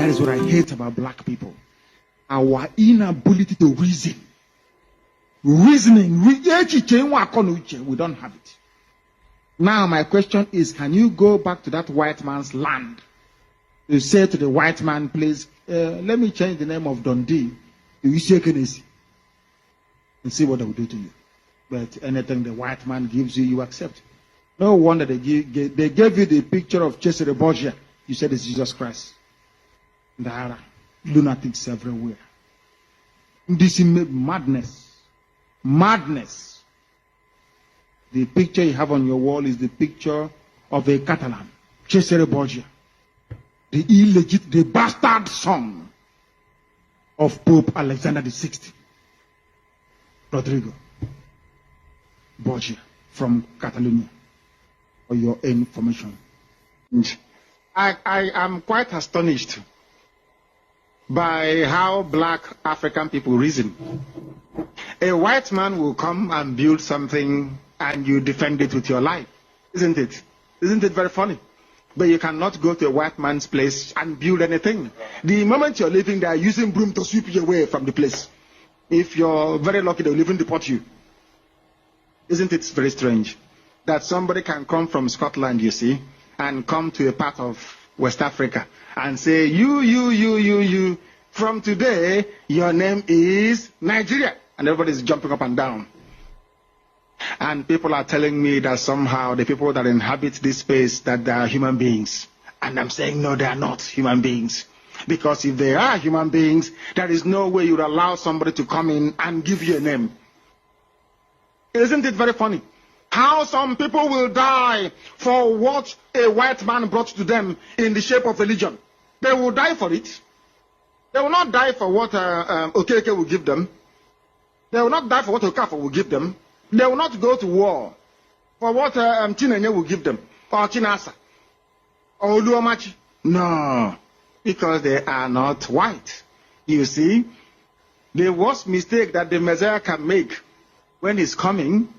That is what I hate about black people. Our inability to reason. Reasoning. We don't have it. Now my question is, can you go back to that white man's land? You say to the white man, please, let me change the name of Dundee to Isiekene and see what they will do to you. But anything the white man gives you, you accept. No wonder they gave you the picture of Cesare Borgia. You said it's Jesus Christ. There lunatics everywhere. This is madness. Madness. The picture you have on your wall is the picture of a Catalan, Cesare Borgia, the bastard son of Pope Alexander VI, Rodrigo Borgia from Catalonia. For your information. I am quite astonished by how black African people reason. A white man will come and build something and you defend it with your life. Isn't it? Isn't it very funny? But you cannot go to a white man's place and build anything. The moment you're living there, using broom to sweep you away from the place. If you're very lucky, they'll even deport you. Isn't it very strange that somebody can come from Scotland, you see, and come to a part of West Africa and say, you, from today, your name is Nigeria. And everybody's jumping up and down. And people are telling me that somehow the people that inhabit this space, that they are human beings. And I'm saying, no, they are not human beings. Because if they are human beings, there is no way you'd allow somebody to come in and give you a name. Isn't it very funny? How some people will die for what a white man brought to them in the shape of religion. They will die for it. They will not die for what Okeke will give them. They will not die for what Okafor will give them. They will not go to war for what Chinenye will give them, or Chinasa, or Oluomachi. No, because they are not white. You see, the worst mistake that the Messiah can make when he's coming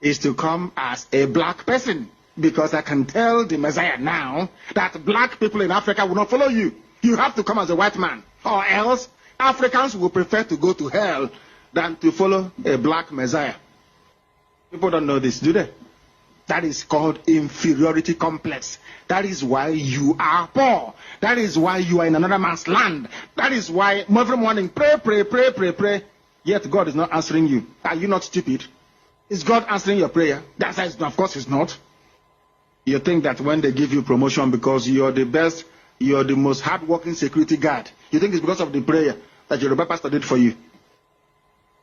is to come as a black person. Because I can tell the Messiah now that black people in Africa will not follow you. You have to come as a white man. Or else, Africans will prefer to go to hell than to follow a black Messiah. People don't know this, do they? That is called inferiority complex. That is why you are poor. That is why you are in another man's land. That is why every morning pray. Yet God is not answering you. Are you not stupid? Is God answering your prayer? The answer is no, of course it's not. You think that when they give you promotion because you're the best, you're the most hardworking security guard, you think it's because of the prayer that your Yoruba pastor did for you?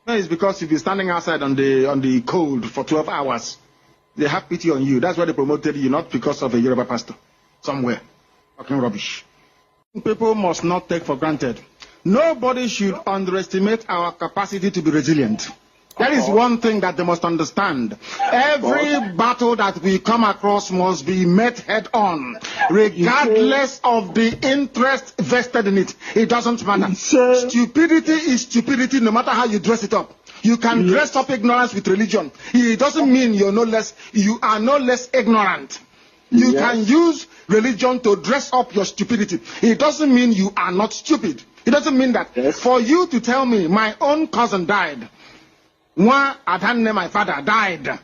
No, it's because if you're standing outside on the cold for 12 hours, they have pity on you. That's why they promoted you, not because of a Yoruba pastor somewhere. Fucking rubbish. People must not take for granted. Nobody should underestimate our capacity to be resilient. That is one thing that they must understand. Every battle that we come across must be met head on, regardless of the interest vested in it. It doesn't matter. Stupidity is stupidity no matter how you dress it up. You can dress up ignorance with religion. It doesn't mean you are no less ignorant. You can use religion to dress up your stupidity. It doesn't mean you are not stupid. It doesn't mean that. For you to tell me my own cousin died, my father died.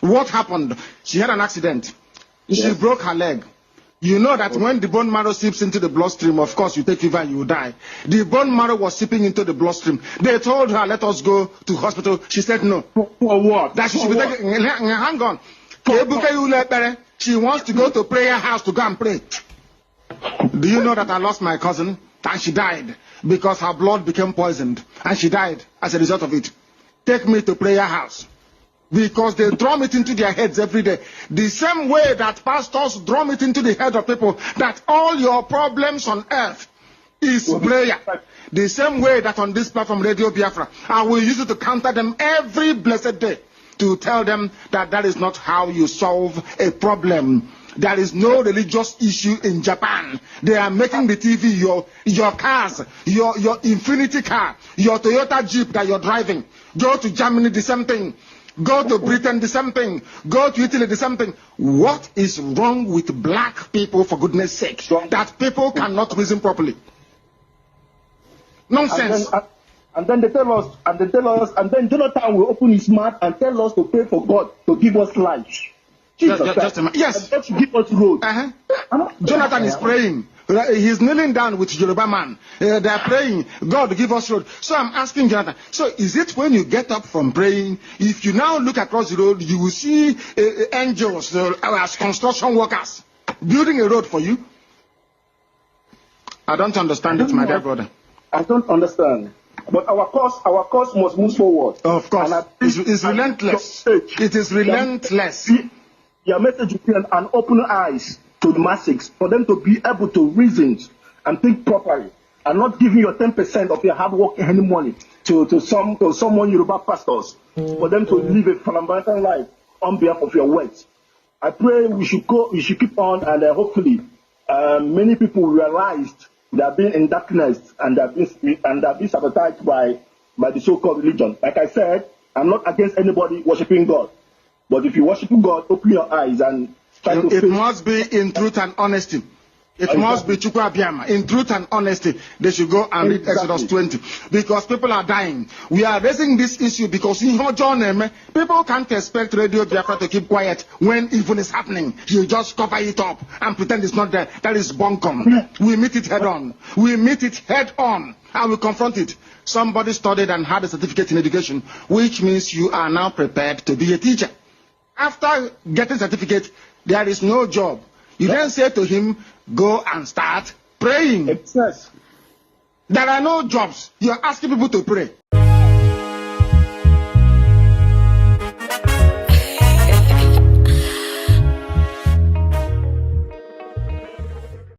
What happened? She had an accident. She broke her leg. You know that when the bone marrow seeps into the bloodstream, of course you take fever and you die. The bone marrow was seeping into the bloodstream. They told her, let us go to hospital. She said no. For what? That she should be taking. Hang on. She wants to go to prayer house to go and pray. Do you know that I lost my cousin and she died because her blood became poisoned and she died as a result of it? Take me to prayer house. Because they drum it into their heads every day. The same way that pastors drum it into the head of people that all your problems on earth is prayer. The same way that on this platform, Radio Biafra, I will use it to counter them every blessed day. To tell them that that is not how you solve a problem. There is no religious issue in Japan. They are making the TV your cars, your Infinity car, your Toyota Jeep that you're driving. Go to Germany, the same thing. Go to Britain, the same thing. Go to Italy, the same thing. What is wrong with black people, for goodness sake, that people cannot reason properly? Nonsense. And then they tell us, and then Jonathan will open his mouth and tell us to pray for God to give us life. Just a minute. Yes. To give us road. Jonathan is praying. He's kneeling down with Yoruba man. They are praying, God give us road. So I'm asking Jonathan, so is it when you get up from praying, if you now look across the road, you will see angels as construction workers building a road for you? I don't understand it, my dear brother. I don't understand. But our cause must move forward. Of course. It's relentless. It is relentless. Your message will be an open eyes to the masses, for them to be able to reason and think properly, and not giving your 10% of your hard work any money to someone Yoruba pastors, for them to live a flamboyant life on behalf of your words. I pray we should keep on, and hopefully many people realized they are being in darkness and they are being sabotaged by the so-called religion. Like I said, I'm not against anybody worshiping God, but if you worship God, open your eyes and it must be in truth and honesty. It must be Chukwu Abiyama. In truth and honesty, they should go and read Exodus 20. Because people are dying. We are raising this issue because people can't expect Radio Biafra to keep quiet when evil is happening. You just cover it up and pretend it's not there. That is bunkum. We meet it head on. We meet it head on. And we confront it. Somebody studied and had a certificate in education, which means you are now prepared to be a teacher. After getting certificate, there is no job. You then say to him, go and start praying. Yes. There are no jobs. You are asking people to pray.